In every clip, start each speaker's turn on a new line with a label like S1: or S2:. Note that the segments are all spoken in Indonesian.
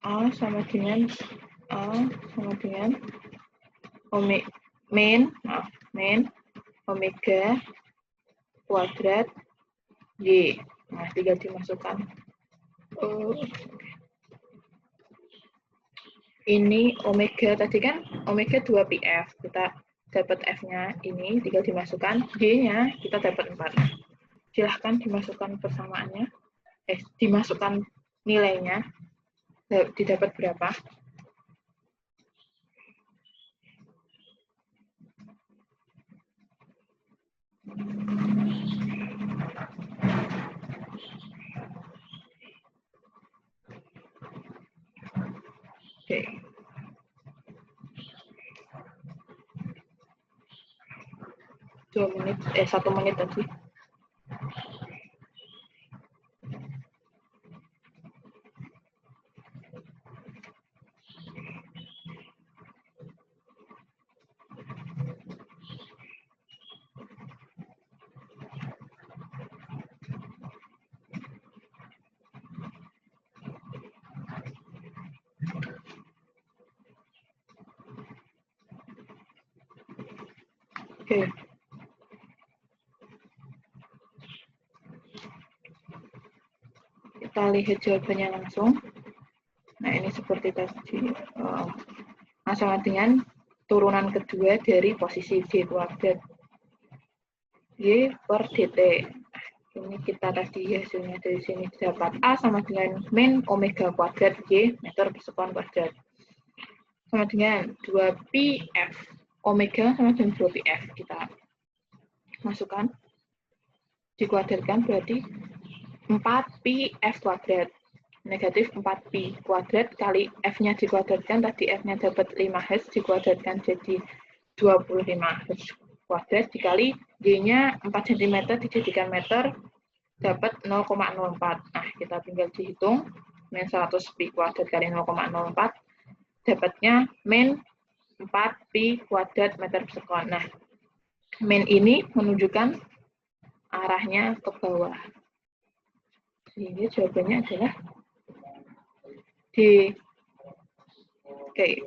S1: A sama dengan min omega kuadrat Y. Nah, tinggal dimasukkan. Ini omega tadi kan omega 2πf. Kita dapat F-nya ini, tinggal dimasukkan. Y-nya kita dapat 4. Silahkan dimasukkan persamaannya. Dimasukkan nilainya. Didapat berapa? Oke. 1 menit tadi. Oke. Kita lihat jawabannya langsung. Nah, ini seperti tadi. Sama dengan turunan kedua dari posisi D kuadrat. Y per dt. Ini kita tadi hasilnya dari sini dapat A sama dengan min omega kuadrat Y meter persekuan kuadrat. Sama dengan 2πf. Omega sama dengan 2πf. Kita masukkan. Dikuadratkan berarti 4πf kuadrat. Negatif 4π kuadrat kali F-nya dikuadratkan. Tadi F-nya dapat 5Hz dikuadratkan jadi 25Hz kuadrat dikali Y-nya 4 cm dijadikan meter dapat 0,04. Nah, kita tinggal dihitung. Min 100π kuadrat kali 0,04 dapatnya min 4π kuadrat meter persekuan. Nah, min ini menunjukkan arahnya ke bawah. Sehingga jawabannya adalah D. Oke.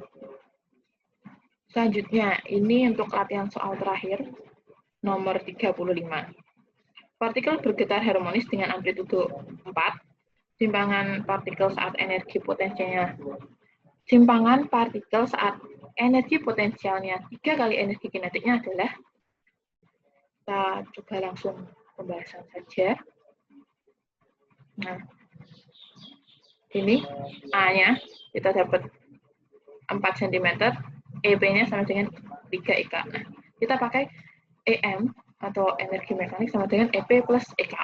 S1: Selanjutnya, ini untuk latihan soal terakhir, nomor 35. Partikel bergetar harmonis dengan amplitudo 4. Simpangan partikel saat energi potensialnya. Simpangan partikel saat energi potensialnya 3 kali energi kinetiknya adalah, kita coba langsung pembahasan saja. Nah, ini A-nya kita dapat 4 cm, EP-nya sama dengan 3 EK. Nah, kita pakai EM atau energi mekanik sama dengan EP plus EK.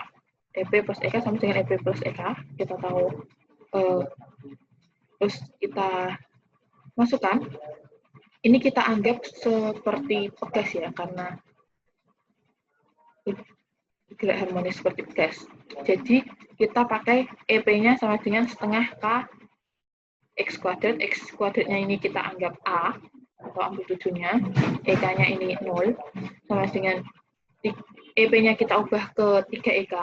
S1: EP plus EK sama dengan EP plus EK. Kita tahu, terus kita masukkan. Ini kita anggap seperti pegas ya, karena gerak harmonis seperti pegas. Jadi kita pakai EP-nya sama dengan setengah K X kuadrat. X kuadratnya ini kita anggap A atau amplitudonya, EK-nya ini 0, sama dengan EP-nya kita ubah ke 3 EK,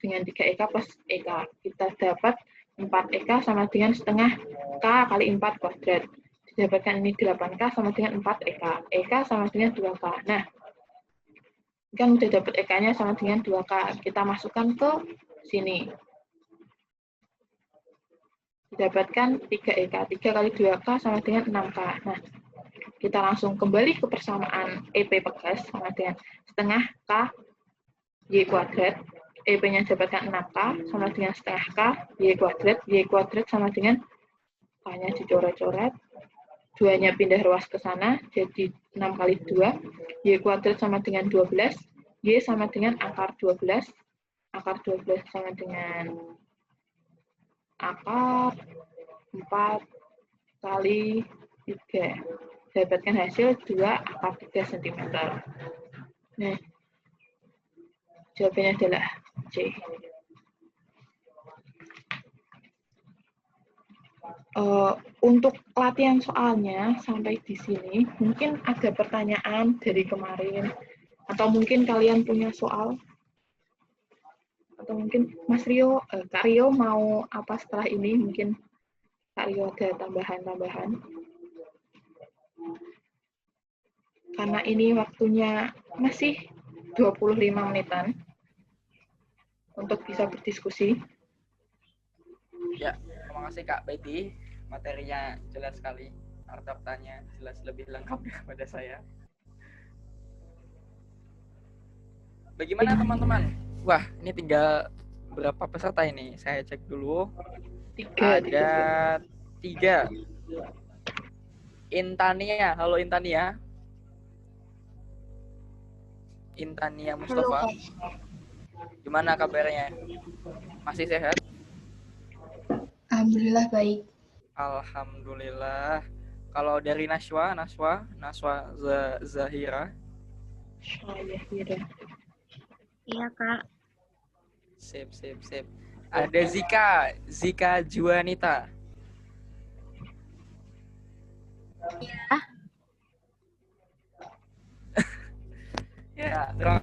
S1: dengan 3 EK plus EK. Kita dapat 4 EK sama dengan setengah K kali 4 kuadrat. Didapatkan ini 8K sama dengan 4 EK. EK sama dengan 2K. Nah, kan udah dapat EK-nya sama dengan 2K. Kita masukkan ke sini. Didapatkan 3 EK. 3 kali 2K sama dengan 6K. Nah, kita langsung kembali ke persamaan EP pegas sama dengan setengah K Y kuadrat. EP-nya dapatkan 6K sama dengan setengah K Y kuadrat. Y kuadrat sama dengan K-nya dicoret-coret. 2-nya pindah ruas ke sana, jadi 6 kali 2. Y kuadrat sama dengan 12. Y sama dengan akar 12. Akar 12 sama dengan akar 4 kali 3. Dapatkan hasil 2 akar 3 cm. Nah, jawabannya adalah C. Untuk latihan soalnya sampai di sini, mungkin ada pertanyaan dari kemarin, atau mungkin kalian punya soal, atau mungkin Mas Rio, Kak Rio mau apa setelah ini, mungkin Kak Rio ada tambahan-tambahan? Karena ini waktunya masih 25 menitan untuk bisa berdiskusi.
S2: Ya, terima kasih Kak Betty. Materinya jelas sekali. Artefaknya jelas lebih lengkap daripada saya. Bagaimana teman-teman? Wah, ini tinggal berapa peserta ini? Saya cek dulu.
S1: 3.
S2: Ada 3. Intania, halo Intania. Intania Mustafa. Gimana kabarnya? Masih sehat?
S3: Alhamdulillah baik.
S2: Alhamdulillah. Kalau dari Naswa Zahira.
S3: Iya, Kak.
S2: Sip. Ada Zika Juanita.
S3: Iya.
S2: Ya, terima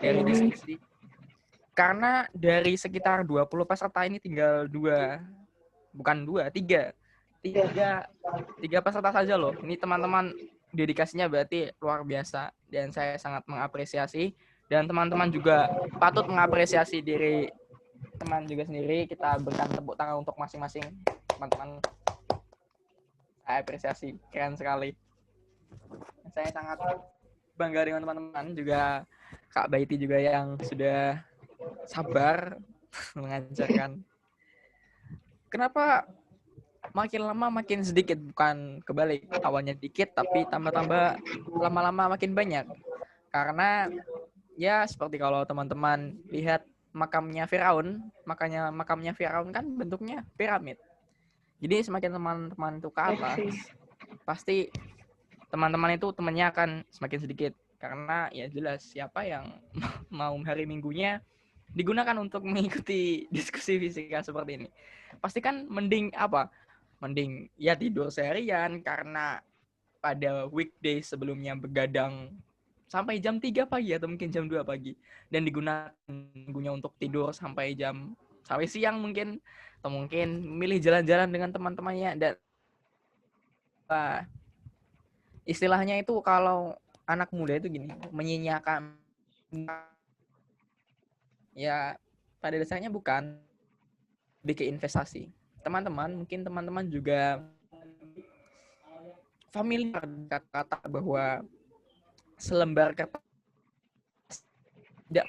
S2: dari diskusi. Karena dari sekitar 20 peserta ini tinggal 3 peserta saja loh. Ini teman-teman dedikasinya berarti luar biasa dan saya sangat mengapresiasi, dan teman-teman juga patut mengapresiasi diri teman juga sendiri. Kita berikan tepuk tangan untuk masing-masing teman-teman. Saya apresiasi, keren sekali. Saya sangat bangga dengan teman-teman, juga Kak Baiti juga yang sudah sabar mengajarkan. Kenapa makin lama makin sedikit, bukan kebalik, awalnya dikit tapi tambah-tambah lama-lama makin banyak? Karena ya seperti kalau teman-teman lihat makamnya Firaun, makanya makamnya Firaun kan bentuknya piramid. Jadi semakin teman-teman itu ke atas, pasti teman-teman itu temannya akan semakin sedikit. Karena ya jelas siapa yang mau hari Minggunya digunakan untuk mengikuti diskusi fisika seperti ini. Pasti kan mending ya tidur seharian, karena pada weekday sebelumnya begadang sampai jam 3 pagi atau mungkin jam 2 pagi. Dan digunakan minggunya untuk tidur sampai siang mungkin. Atau mungkin memilih jalan-jalan dengan teman-temannya. Dan istilahnya itu kalau anak muda itu gini, menyanyiakan, ya pada dasarnya bukan bikin investasi. Mungkin teman-teman juga familiar kata bahwa selembar kertas tidak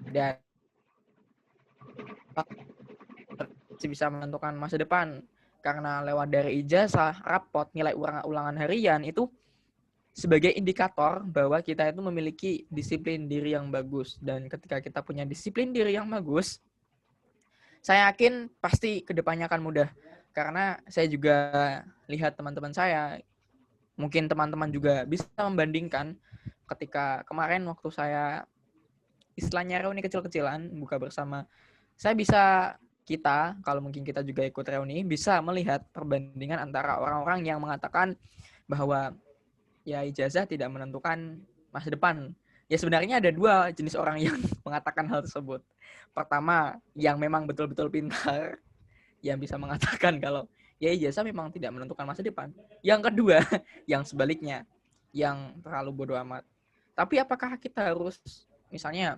S2: dan bisa menentukan masa depan, karena lewat dari ijazah, rapot, nilai ulangan harian itu sebagai indikator bahwa kita itu memiliki disiplin diri yang bagus. Dan ketika kita punya disiplin diri yang bagus, saya yakin pasti kedepannya akan mudah. Karena saya juga lihat teman-teman saya, mungkin teman-teman juga bisa membandingkan ketika kemarin waktu saya istilahnya reuni kecil-kecilan, buka bersama, kalau mungkin kita juga ikut reuni, bisa melihat perbandingan antara orang-orang yang mengatakan bahwa ya ijazah tidak menentukan masa depan. Ya sebenarnya ada 2 jenis orang yang mengatakan hal tersebut. Pertama, yang memang betul-betul pintar, yang bisa mengatakan kalau ya ijazah memang tidak menentukan masa depan. Yang kedua, yang sebaliknya, yang terlalu bodoh amat. Tapi apakah kita harus, misalnya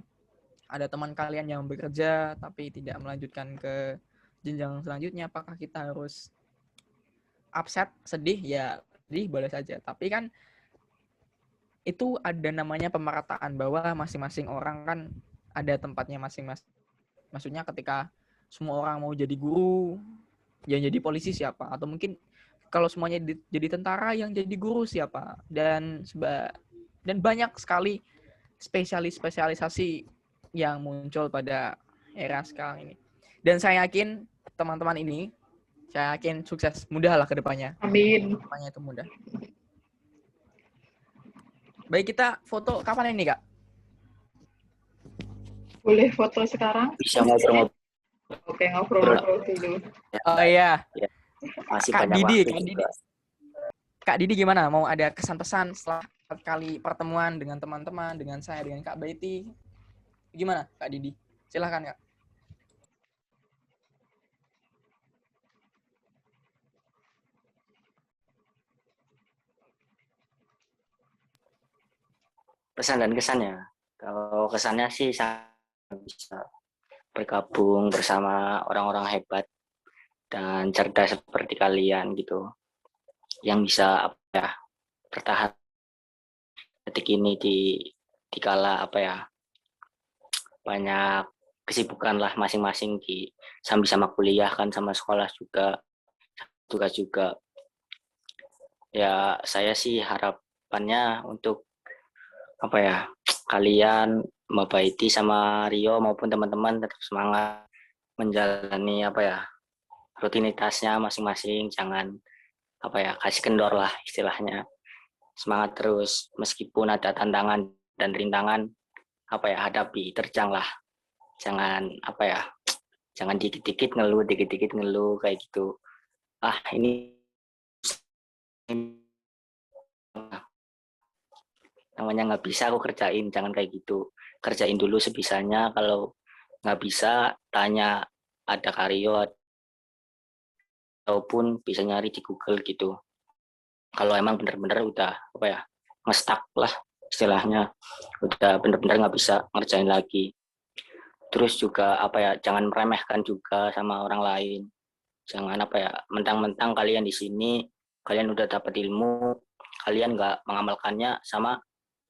S2: ada teman kalian yang bekerja tapi tidak melanjutkan ke jenjang selanjutnya, apakah kita harus upset, sedih? Ya sedih boleh saja. Tapi kan itu ada namanya pemerataan, bahwa masing-masing orang kan ada tempatnya masing-masing. Maksudnya ketika semua orang mau jadi guru, yang jadi polisi siapa? Atau mungkin kalau semuanya jadi tentara, yang jadi guru siapa? Dan banyak sekali spesialisasi yang muncul pada era sekarang ini. Dan saya yakin teman-teman ini, saya yakin sukses, mudahlah ke depannya.
S1: Amin.
S2: Depannya itu mudah. Baik, kita foto kapan ini, Kak?
S1: Boleh foto sekarang?
S4: Bisa ngobrol-ngobrol.
S1: Oke, ngobrol-ngobrol dulu.
S2: Oh iya.
S4: Masih
S2: Kak
S4: banyak
S2: Didi,
S4: waktu juga.
S2: Kak Didi gimana? Mau ada kesan-pesan setelah kali pertemuan dengan teman-teman, dengan saya, dengan Kak Baiti. Gimana, Kak Didi? Silahkan, Kak.
S4: Pesan dan kesannya. Kalau kesannya sih sangat bisa bergabung bersama orang-orang hebat dan cerdas seperti kalian gitu, yang bisa apa ya, bertahan detik ini di kala apa ya, banyak kesibukan lah masing-masing di sambil sama kuliah kan, sama sekolah juga, tugas juga. Ya saya sih harapannya untuk apa ya, kalian Mbak Baiti sama Rio maupun teman-teman tetap semangat menjalani apa ya, rutinitasnya masing-masing, jangan apa ya, kasih kendor lah istilahnya, semangat terus meskipun ada tantangan dan rintangan, apa ya, hadapi, terjang lah, jangan apa ya, jangan dikit-dikit ngeluh kayak gitu, ini namanya nggak bisa aku kerjain, jangan kayak gitu, kerjain dulu sebisanya, kalau nggak bisa tanya, ada Karyo ataupun bisa nyari di Google gitu, kalau emang bener-bener udah apa ya, ngestak lah istilahnya, udah bener-bener nggak bisa ngerjain lagi. Terus juga apa ya, jangan meremehkan juga sama orang lain, jangan apa ya, mentang-mentang kalian di sini, kalian udah dapat ilmu, kalian nggak mengamalkannya sama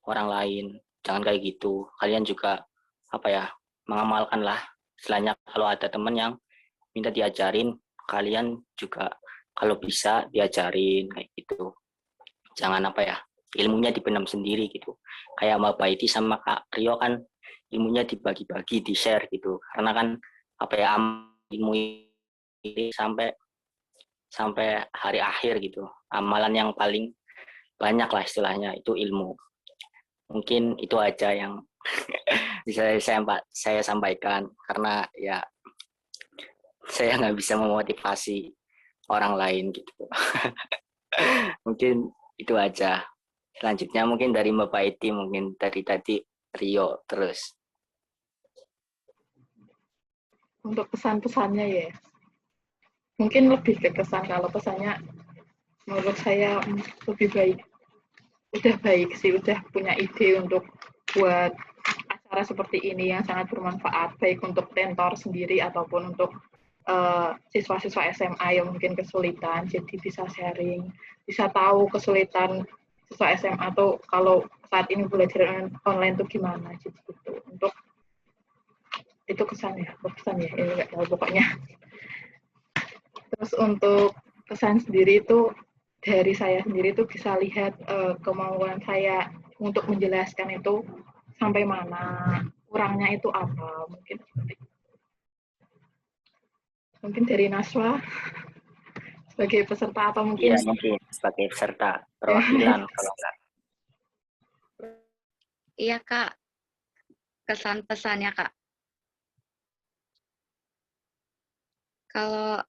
S4: orang lain, jangan kayak gitu. Kalian juga apa ya, mengamalkan lah istilahnya, kalau ada teman yang minta diajarin, kalian juga kalau bisa diajarin kayak gitu, jangan apa ya, ilmunya dipendam sendiri gitu, kayak Mbak Baiti sama Kak Rio kan ilmunya dibagi-bagi, di share gitu, karena kan apa ya, ilmu ini sampai sampai hari akhir gitu, amalan yang paling banyak lah istilahnya itu ilmu. Mungkin itu aja yang bisa saya sampaikan, karena ya saya nggak bisa memotivasi orang lain gitu. Mungkin itu aja. Selanjutnya mungkin dari Mbak Baiti, mungkin dari tadi Rio terus.
S1: Untuk pesan-pesannya ya, mungkin lebih ke kesan. Kalau pesannya menurut saya lebih baik, udah baik sih, udah punya ide untuk buat acara seperti ini yang sangat bermanfaat, baik untuk tentor sendiri ataupun untuk siswa-siswa SMA yang mungkin kesulitan, jadi bisa sharing, bisa tahu kesulitan siswa SMA tuh kalau saat ini belajar online tuh gimana, jadi gitu. Untuk itu kesan ya, nggak tahu pokoknya. Terus untuk kesan sendiri itu, dari saya sendiri tuh bisa lihat kemauan saya untuk menjelaskan itu sampai mana, kurangnya itu apa, mungkin dari Naswa sebagai peserta, atau mungkin
S4: Iya, mungkin sebagai peserta perwakilan kalau enggak.
S3: Iya, Kak. Kesan-pesannya, Kak. Kalau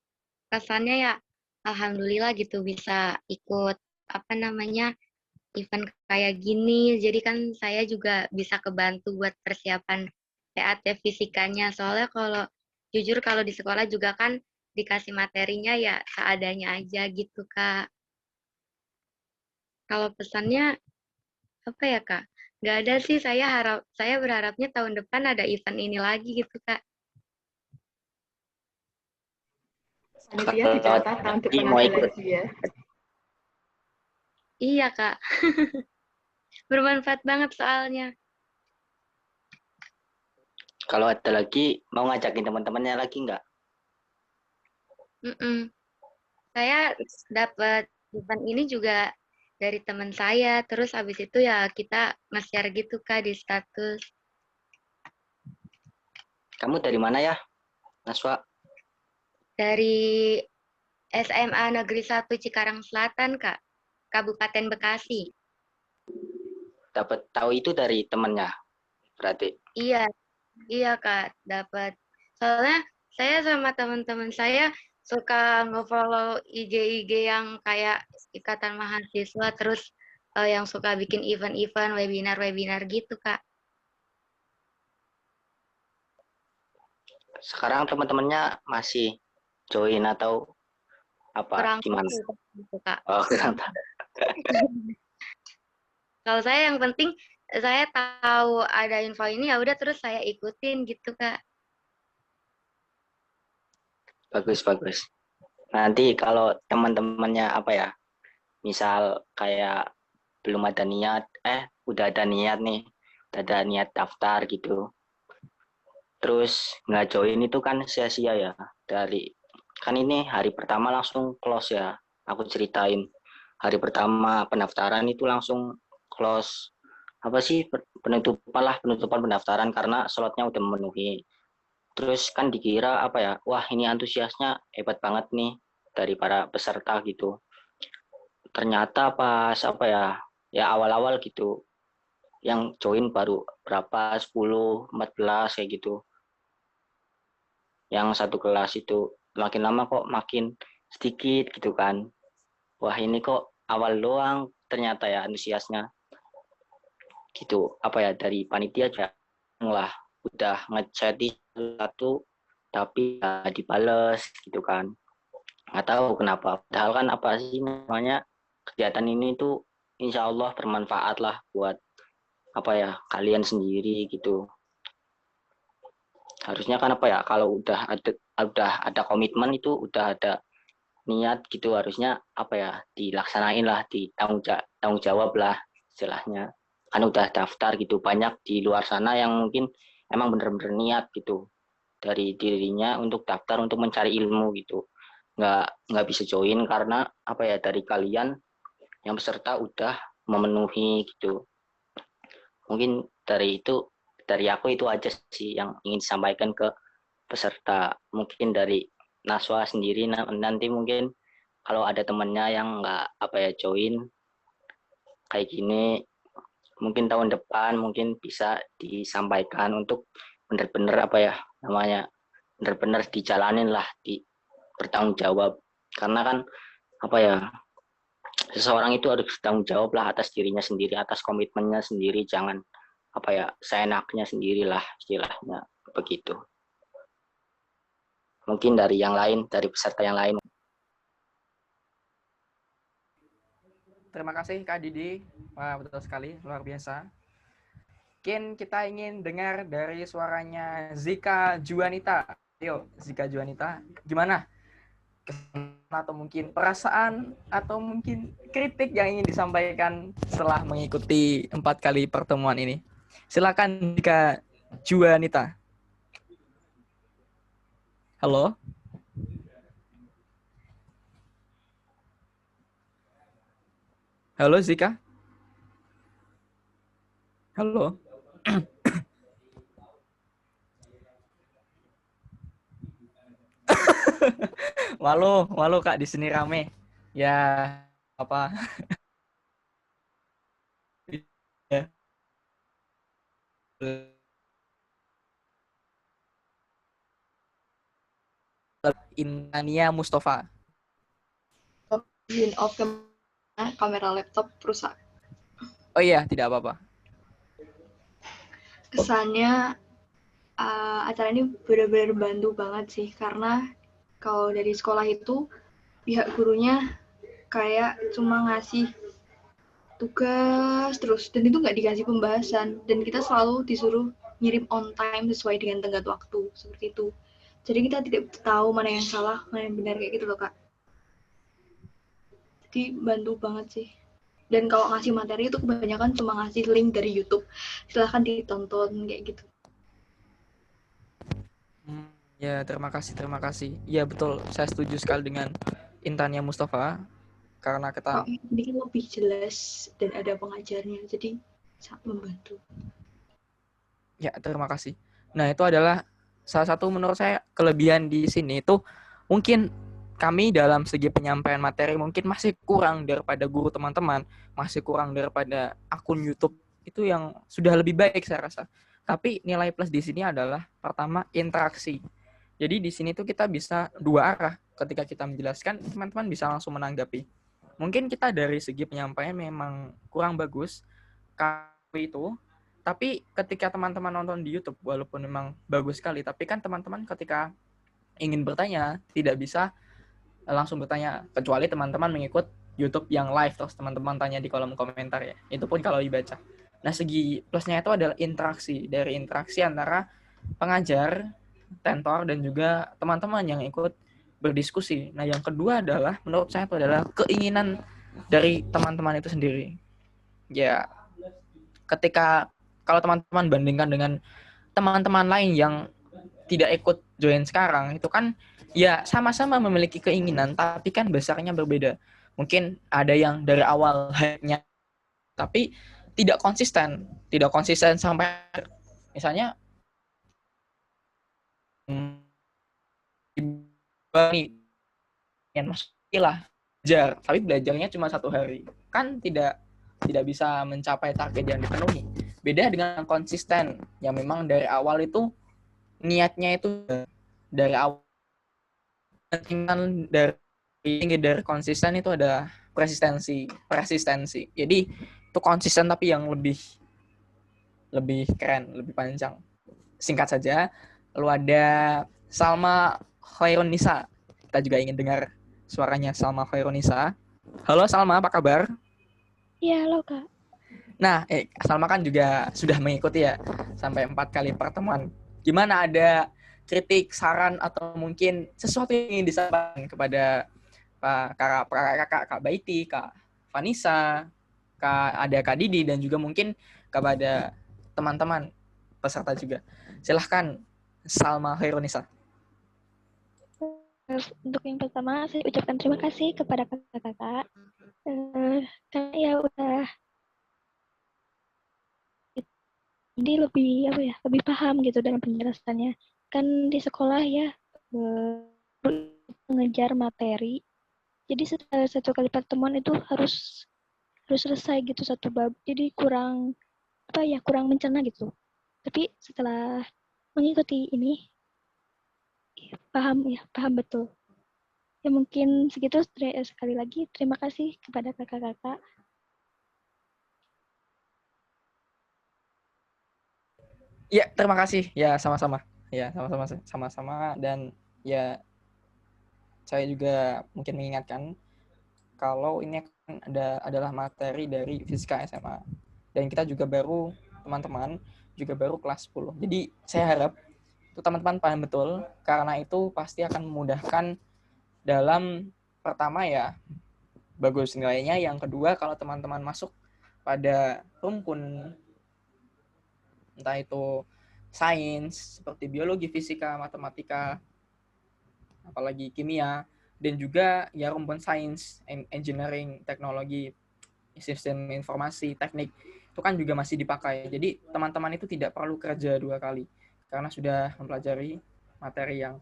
S3: kesannya ya, alhamdulillah gitu bisa ikut apa namanya event kayak gini. Jadi kan saya juga bisa kebantu buat persiapan PAT fisikanya. Soalnya kalau jujur kalau di sekolah juga kan dikasih materinya ya seadanya aja gitu, Kak. Kalau pesannya apa ya, Kak? Nggak ada sih, saya berharapnya tahun depan ada event ini lagi gitu, Kak.
S1: panitia dicatat tahun depan
S4: Mau
S1: ada
S4: ikut,
S1: lagi ya.
S3: Iya, Kak. Bermanfaat banget soalnya.
S4: kalau ada lagi mau ngajakin teman-temannya lagi nggak?
S3: Saya dapat event ini juga dari teman saya. Terus habis itu ya kita nge-share gitu, Kak, di status.
S4: Kamu dari mana ya, Naswa?
S3: Dari SMA Negeri 1 Cikarang Selatan, Kak. Kabupaten Bekasi.
S4: Dapat tahu itu dari temannya berarti?
S3: Iya, iya, Kak, dapat. Soalnya saya sama teman-teman saya suka nge-follow IG-IG yang kayak Ikatan Mahasiswa, terus yang suka bikin event-event, webinar-webinar gitu, Kak.
S4: Sekarang teman-temannya masih join atau apa
S3: Kurang
S4: gimana?
S3: tahu gitu, Kak.
S4: Oh, kurang tahu.
S3: Kalau saya yang penting saya tahu ada info ini ya udah terus saya ikutin gitu, Kak.
S4: Bagus, bagus. Nanti kalau teman-temannya apa ya, misal kayak belum ada niat, udah ada niat nih, udah ada niat daftar gitu, terus nggak join itu kan sia-sia ya. Kan ini hari pertama langsung close ya, aku ceritain. Hari pertama pendaftaran itu langsung close. Apa sih, penutupan pendaftaran karena slotnya udah memenuhi. Terus kan dikira apa ya, wah ini antusiasnya hebat banget nih dari para peserta gitu. Ternyata pas apa ya, ya awal-awal gitu, yang join baru berapa, 10, 14 kayak gitu. Yang satu kelas itu makin lama kok makin sedikit gitu kan. Wah ini kok awal doang ternyata ya antusiasnya gitu. Apa ya, dari panitia aja lah udah ngechat di satu tapi ya dibales gitu kan. Nggak tahu kenapa. Padahal kan apa sih namanya, kegiatan ini tuh insya Allah bermanfaat lah buat apa ya, kalian sendiri gitu. Harusnya kan apa ya, kalau udah ada komitmen itu, udah ada niat gitu, harusnya apa ya, dilaksanain lah, tanggung jawab lah istilahnya. Kan udah daftar gitu, banyak di luar sana yang mungkin emang bener-bener niat gitu dari dirinya untuk daftar untuk mencari ilmu gitu. Nggak bisa join karena apa ya, dari kalian yang peserta udah memenuhi gitu. Mungkin dari aku itu aja sih yang ingin disampaikan ke peserta. Mungkin dari Naswa sendiri nanti mungkin kalau ada temannya yang nggak apa ya join kayak gini, mungkin tahun depan mungkin bisa disampaikan untuk benar-benar apa ya namanya, benar-benar dijalanin lah, di bertanggung jawab. Karena kan apa ya, seseorang itu harus bertanggung jawab lah atas dirinya sendiri, atas komitmennya sendiri, jangan apa ya, seenaknya sendirilah istilahnya begitu. Mungkin dari yang lain, dari peserta yang lain.
S2: Terima kasih Kak Didi. Wah, betul sekali, luar biasa. Mungkin kita ingin dengar dari suaranya Zika Juanita. Ayo, Zika Juanita, gimana? Kesan atau mungkin perasaan atau mungkin kritik yang ingin disampaikan setelah mengikuti 4 kali pertemuan ini. Silakan Zika Juanita. Halo? Halo Zika? Halo? Malu Kak, di sini rame. Ya, apa? Ya. Inania Mustafa.
S5: Izin off kamera laptop rusak.
S2: Oh iya, tidak apa-apa.
S5: Kesannya acara ini benar-benar bantu banget sih, karena kalau dari sekolah itu pihak gurunya kayak cuma ngasih tugas terus, dan itu nggak dikasih pembahasan, dan kita selalu disuruh ngirim on time sesuai dengan tenggat waktu seperti itu. Jadi kita tidak tahu mana yang salah, mana yang benar kayak gitu loh Kak. Jadi bantu banget sih. Dan kalau ngasih materi itu kebanyakan cuma ngasih link dari YouTube, silahkan ditonton kayak gitu.
S2: Ya, terima kasih. Ya betul, saya setuju sekali dengan Intania Mustafa karena kita
S5: ini kan lebih jelas dan ada pengajarnya, jadi sangat membantu.
S2: Ya, terima kasih. Nah, itu adalah salah satu menurut saya kelebihan di sini itu mungkin kami dalam segi penyampaian materi mungkin masih kurang daripada guru teman-teman, masih kurang daripada akun YouTube itu yang sudah lebih baik saya rasa. Tapi nilai plus di sini adalah pertama interaksi. Jadi di sini tuh kita bisa dua arah. Ketika kita menjelaskan, teman-teman bisa langsung menanggapi. mungkin kita dari segi penyampaian memang kurang bagus itu, tapi ketika teman-teman nonton di YouTube walaupun memang bagus sekali, tapi kan teman-teman ketika ingin bertanya tidak bisa langsung bertanya, kecuali teman-teman mengikut YouTube yang live terus teman-teman tanya di kolom komentar ya. Itu pun kalau dibaca. Nah, segi plusnya itu adalah interaksi antara pengajar, tentor, dan juga teman-teman yang ikut berdiskusi. Nah, yang kedua adalah menurut saya itu adalah keinginan dari teman-teman itu sendiri. Ya, ketika kalau teman-teman bandingkan dengan teman-teman lain yang tidak ikut join sekarang, itu kan ya sama-sama memiliki keinginan, tapi kan besarnya berbeda. Mungkin ada yang dari awal hype-nya, tapi tidak konsisten sampai misalnya yang masuklah belajar, tapi belajarnya cuma 1 hari, kan tidak bisa mencapai target yang dipenuhi. Beda dengan konsisten yang memang dari awal itu niatnya itu dari awal. Dari konsisten itu ada persistensi. Jadi itu konsisten tapi yang lebih keren, lebih panjang. Singkat saja, lalu ada Salma Khairunisa. Kita juga ingin dengar suaranya Salma Khairunisa. Halo Salma, apa kabar?
S6: Iya, halo Kak.
S2: Nah, Salma kan juga sudah mengikuti ya sampai 4 kali pertemuan. Gimana, ada kritik, saran, atau mungkin sesuatu yang ingin disampaikan kepada kakak Kak Baiti, Kak Vanessa, Kak Didi, dan juga mungkin kepada teman-teman peserta juga. Silahkan Salma Khairunisa.
S6: Untuk yang pertama, saya ucapkan terima kasih kepada kakak-kakak. Karena ya udah jadi lebih paham gitu dalam penjelasannya. Kan di sekolah ya mengejar materi. Jadi satu kali pertemuan itu harus selesai gitu satu bab. Jadi kurang mencerna gitu. Tapi setelah mengikuti ini paham betul. Ya mungkin segitu. Sekali lagi terima kasih kepada kakak-kakak.
S2: Ya, terima kasih. Ya, sama-sama. Ya, sama-sama. Dan ya, saya juga mungkin mengingatkan kalau ini adalah materi dari Fisika SMA. Dan kita juga teman-teman juga baru kelas 10. Jadi, saya harap itu teman-teman paham betul, karena itu pasti akan memudahkan dalam pertama ya, bagus nilainya. Yang kedua, kalau teman-teman masuk pada rumpun entah itu sains seperti biologi, fisika, matematika, apalagi kimia, dan juga ya rumpun sains, engineering, teknologi, sistem informasi, teknik, itu kan juga masih dipakai. Jadi teman-teman itu tidak perlu kerja 2 kali karena sudah mempelajari materi yang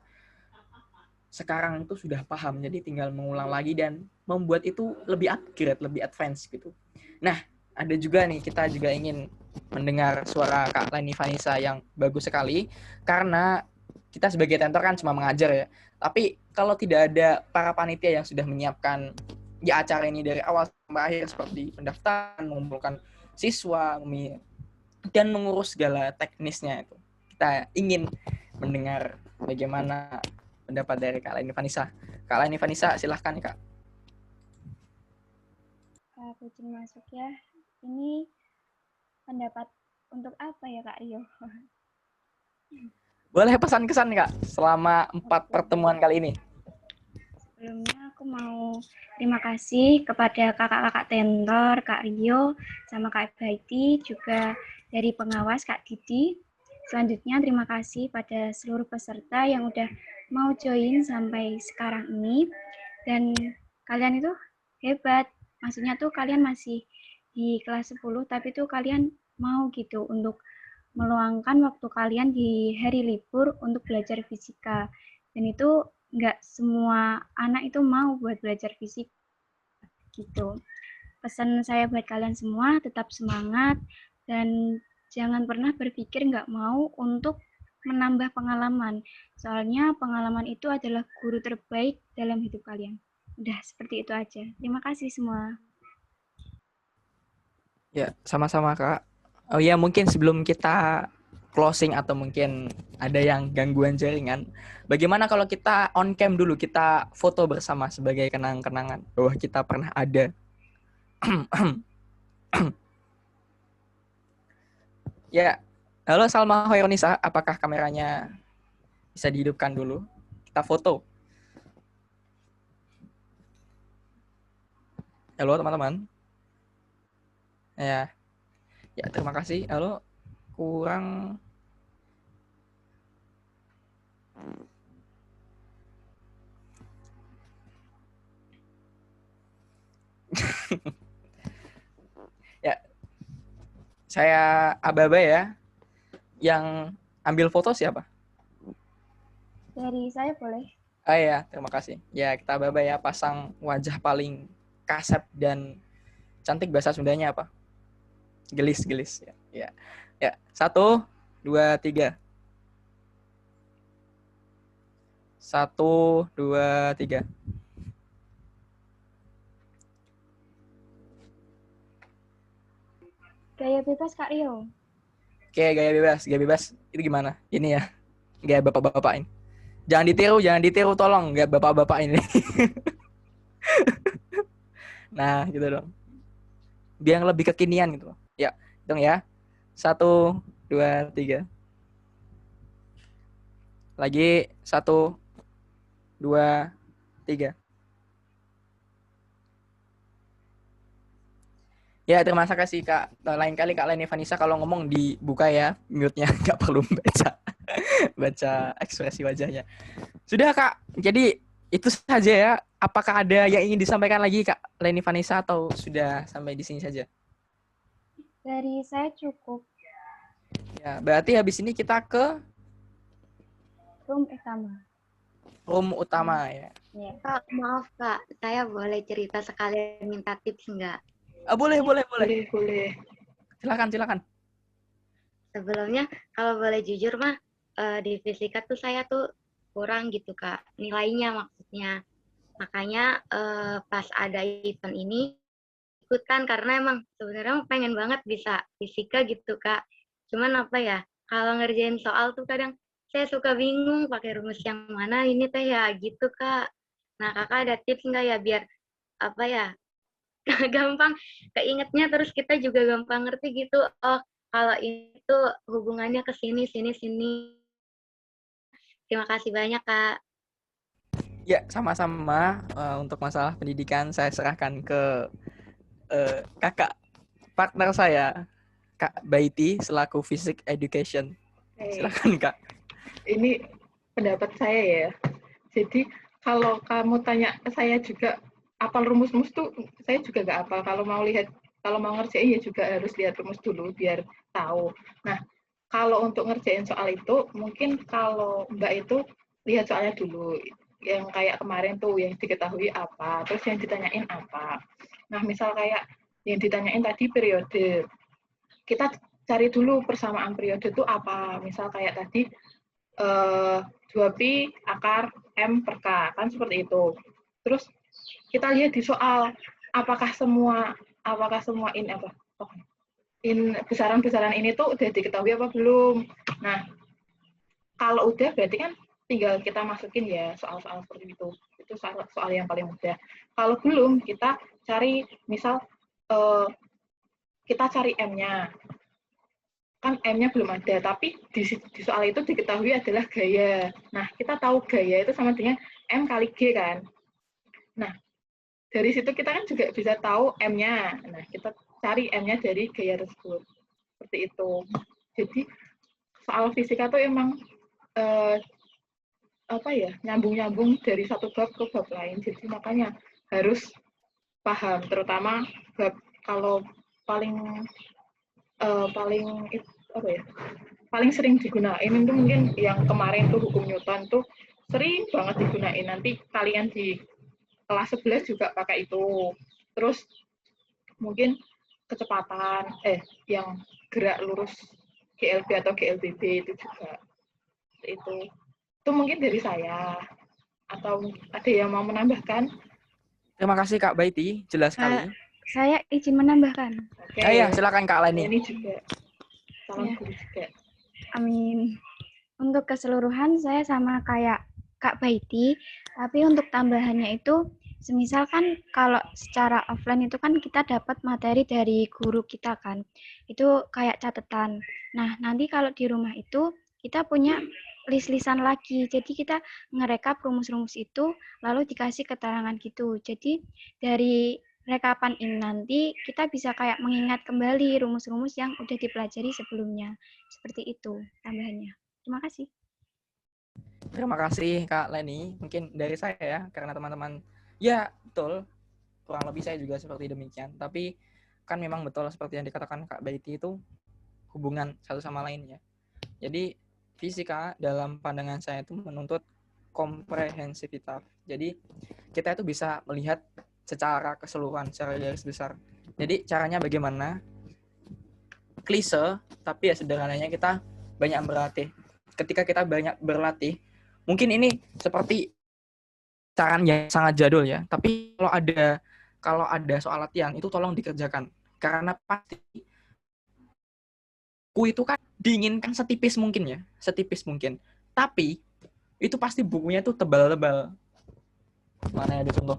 S2: sekarang itu sudah paham. Jadi tinggal mengulang lagi dan membuat itu lebih upgrade, lebih advance gitu. Nah, ada juga nih, kita juga ingin mendengar suara Kak Leni Vanessa yang bagus sekali, karena kita sebagai tentor kan cuma mengajar ya, tapi kalau tidak ada para panitia yang sudah menyiapkan ya acara ini dari awal sampai akhir, seperti pendaftaran, mengumpulkan siswa, dan mengurus segala teknisnya itu, kita ingin mendengar bagaimana pendapat dari Kak Leni Vanessa. Kak Leni Vanessa, silahkan Kak.
S7: Kak kucing masuk ya. Ini pendapat untuk apa ya Kak Rio?
S2: Boleh pesan kesan Kak selama 4 pertemuan kali ini.
S7: Sebelumnya aku mau terima kasih kepada kakak-kakak tentor, Kak Rio, sama Kak Baiti, juga dari pengawas Kak Didi. Selanjutnya terima kasih pada seluruh peserta yang udah mau join sampai sekarang ini. Dan kalian itu hebat. Maksudnya tuh kalian masih di kelas 10, tapi tuh kalian mau gitu untuk meluangkan waktu kalian di hari libur untuk belajar fisika. Dan itu nggak semua anak itu mau buat belajar fisika gitu. Pesan saya buat kalian semua, tetap semangat dan jangan pernah berpikir nggak mau untuk menambah pengalaman. Soalnya pengalaman itu adalah guru terbaik dalam hidup kalian. Udah seperti itu aja. Terima kasih semua.
S2: Ya, sama-sama Kak. Oh ya, mungkin sebelum kita closing atau mungkin ada yang gangguan jaringan, bagaimana kalau kita on cam dulu, kita foto bersama sebagai kenang-kenangan bahwa kita pernah ada. Ya, halo Salma Hoironisa, apakah kameranya bisa dihidupkan dulu? Kita foto. Halo teman-teman. Ya, ya terima kasih. Halo, kurang. Ya, saya aba-aba ya. Yang ambil foto siapa?
S7: Dari saya boleh.
S2: Ah ya, terima kasih. Ya, kita aba-aba ya, pasang wajah paling kasep dan cantik, bahasa Sundanya apa? Gelis. Ya. Ya. Ya, 1, 2, 3. 1, 2, 3.
S7: Gaya bebas Kak Rio.
S2: Oke, gaya bebas. Itu gimana? Ini ya, gaya bapak-bapak ini. Jangan ditiru tolong, gaya bapak-bapak ini. Nah, gitu dong. Biar lebih kekinian gitu. Ya, hitung ya. 1, 2, 3. Lagi 1, 2, 3. Ya, terima kasih Kak. Lain kali Kak Leni Vanessa kalau ngomong dibuka ya mute-nya, nggak perlu baca ekspresi wajahnya. Sudah Kak, jadi itu saja ya. Apakah ada yang ingin disampaikan lagi Kak Leni Vanessa atau sudah sampai di sini saja?
S7: Dari saya cukup.
S2: Ya, berarti habis ini kita ke
S7: Room utama.
S2: ya.
S7: Ya.
S3: Kak, maaf Kak, saya boleh cerita sekalian minta tips nggak?
S2: Boleh.
S1: Boleh.
S2: Silakan.
S3: Sebelumnya, kalau boleh jujur mah, di fisika tuh saya tuh kurang gitu Kak, nilainya maksudnya. Makanya pas ada event ini, ikutan karena emang sebenarnya pengen banget bisa fisika gitu Kak. Cuman apa ya, kalau ngerjain soal tuh kadang saya suka bingung pakai rumus yang mana ini teh ya gitu Kak. Nah Kakak ada tips nggak ya biar apa ya gampang keingetnya, terus kita juga gampang ngerti gitu. Oh kalau itu hubungannya ke sini. Terima kasih banyak Kak.
S2: Ya, sama-sama. Untuk masalah pendidikan saya serahkan ke kakak partner saya, Kak Baiti selaku Physics Education. Silakan Kak.
S1: Ini pendapat saya ya. Jadi kalau kamu tanya ke saya juga apal rumus-rumus tuh saya juga nggak apal. Kalau mau ngerjain ya juga harus lihat rumus dulu biar tahu. Nah, kalau untuk ngerjain soal itu mungkin kalau Mbak itu lihat soalnya dulu. Yang kayak kemarin tuh yang diketahui apa, terus yang ditanyain apa. Nah, misal kayak yang ditanyain tadi periode. Kita cari dulu persamaan periode itu apa. Misal kayak tadi 2pi akar M per K, kan seperti itu. Terus kita lihat di soal, apakah semua besaran-besaran ini tuh udah diketahui apa belum. Nah, kalau udah berarti kan tinggal kita masukin ya soal-soal seperti itu. Itu soal yang paling mudah. Kalau belum, kita cari, misal kita cari M-nya. Kan M-nya belum ada, tapi di soal itu diketahui adalah gaya. Nah, kita tahu gaya itu sama dengan M kali G kan. Nah, dari situ kita kan juga bisa tahu M-nya. Nah, kita cari M-nya dari gaya tersebut. Seperti itu. Jadi, soal fisika tuh emang nyambung-nyambung dari satu bab ke bab lain. Jadi makanya harus paham, terutama bab kalau paling sering digunain itu mungkin yang kemarin tuh hukum Newton tuh sering banget digunain. Nanti kalian di kelas 11 juga pakai itu. Terus mungkin kecepatan yang gerak lurus GLB atau GLBB itu juga itu mungkin dari saya. Atau ada yang mau menambahkan?
S2: Terima kasih Kak Baiti, jelas sekali.
S7: Saya izin menambahkan.
S1: Oke.
S2: Ya, silakan Kak Leni.
S1: Ini juga calon
S7: Ya.
S1: guru juga.
S7: Amin. Untuk keseluruhan saya sama kayak Kak Baiti, tapi untuk tambahannya itu, semisal kan kalau secara offline itu kan kita dapat materi dari guru kita kan, itu kayak catatan. Nah, nanti kalau di rumah itu kita punya list-listan lagi, jadi kita ngerekap rumus-rumus itu, lalu dikasih keterangan gitu. Jadi dari rekapan ini nanti kita bisa kayak mengingat kembali rumus-rumus yang udah dipelajari sebelumnya. Seperti itu tambahannya. Terima kasih.
S2: Terima kasih Kak Leni. Mungkin dari saya ya, karena teman-teman, ya betul, kurang lebih saya juga seperti demikian. Tapi kan memang betul seperti yang dikatakan Kak Baiti itu hubungan satu sama lain ya. Jadi fisika dalam pandangan saya itu menuntut komprehensivitas. Jadi kita itu bisa melihat secara keseluruhan, secara garis besar. Jadi caranya bagaimana? Klise, tapi ya sederhananya kita banyak berlatih. Ketika kita banyak berlatih, mungkin ini seperti saran yang sangat jadul ya, tapi kalau ada soal latihan itu tolong dikerjakan, karena pasti itu kan diinginkan setipis mungkin ya, setipis mungkin, tapi itu pasti bukunya tuh tebal-tebal. Mana ada contoh?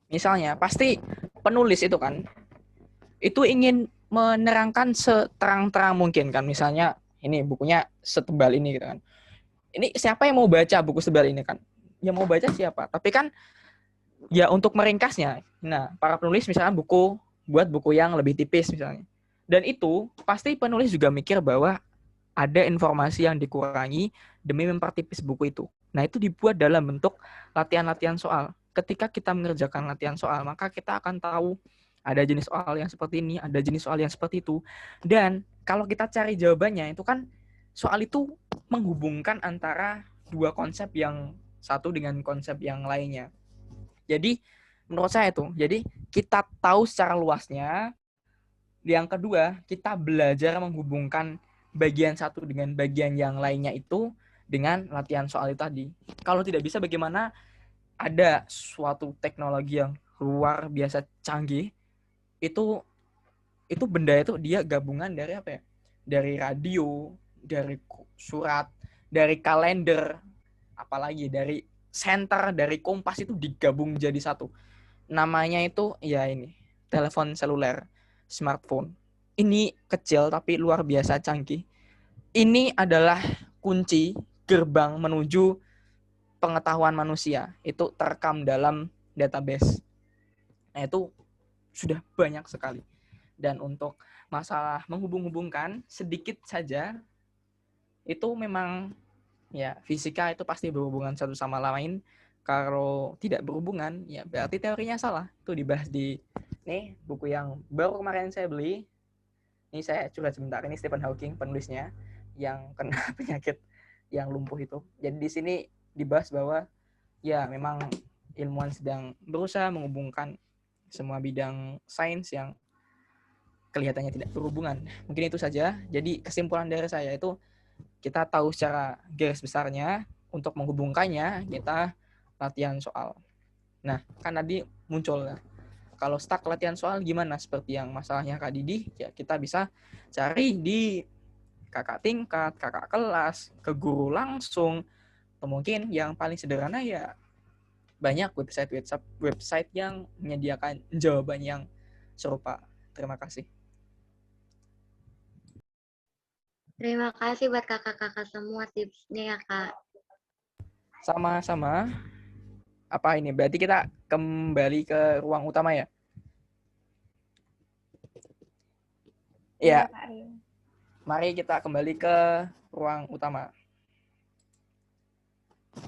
S2: Misalnya, pasti penulis itu kan, itu ingin menerangkan seterang-terang mungkin kan. Misalnya, ini bukunya setebal ini gitu kan. Ini siapa yang mau baca buku setebal ini kan? Yang mau baca siapa? Tapi kan, ya untuk meringkasnya, nah para penulis misalnya buat buku yang lebih tipis misalnya. Dan itu, pasti penulis juga mikir bahwa ada informasi yang dikurangi demi mempertipis buku itu. Nah, itu dibuat dalam bentuk latihan-latihan soal. Ketika kita mengerjakan latihan soal, maka kita akan tahu ada jenis soal yang seperti ini, ada jenis soal yang seperti itu. Dan kalau kita cari jawabannya, itu kan soal itu menghubungkan antara dua konsep yang satu dengan konsep yang lainnya. Jadi, menurut saya itu, jadi kita tahu secara luasnya. Yang kedua, kita belajar menghubungkan bagian satu dengan bagian yang lainnya itu dengan latihan soal itu tadi. Kalau tidak bisa, bagaimana ada suatu teknologi yang luar biasa canggih, itu benda itu dia gabungan dari apa ya? Dari radio, dari surat, dari kalender, apalagi dari senter, dari kompas, itu digabung jadi satu. Namanya itu ya ini, telepon seluler, smartphone. Ini kecil tapi luar biasa canggih. Ini adalah kunci gerbang menuju pengetahuan manusia, itu terekam dalam database. Nah, itu sudah banyak sekali. Dan untuk masalah menghubung-hubungkan, sedikit saja, itu memang ya fisika itu pasti berhubungan satu sama lain. Kalau tidak berhubungan, ya berarti teorinya salah. Itu dibahas di nih buku yang baru kemarin saya beli. Ini saya curhat sebentar. Ini Stephen Hawking penulisnya yang kena penyakit yang lumpuh itu. Jadi di sini dibahas bahwa ya memang ilmuwan sedang berusaha menghubungkan semua bidang sains yang kelihatannya tidak berhubungan. Mungkin itu saja. Jadi kesimpulan dari saya itu, kita tahu secara garis besarnya, untuk menghubungkannya kita latihan soal. Nah, kan tadi muncul ya, kalau stuck latihan soal gimana, seperti yang masalahnya Kak Didi, ya kita bisa cari di kakak tingkat, kakak kelas, ke guru langsung, atau mungkin yang paling sederhana ya banyak website yang menyediakan jawaban yang serupa. Terima kasih.
S3: Terima kasih buat kakak-kakak semua tipsnya ya, Kak.
S2: Sama-sama. Apa ini? Berarti kita kembali ke ruang utama ya? Iya. Mari kita kembali ke ruang utama.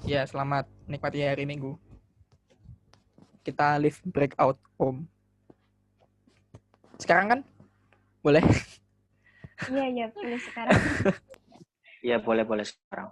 S2: Ya, selamat menikmati hari Minggu. Kita live breakout room. Sekarang kan? Boleh?
S7: Iya, boleh sekarang.
S4: Iya, boleh sekarang.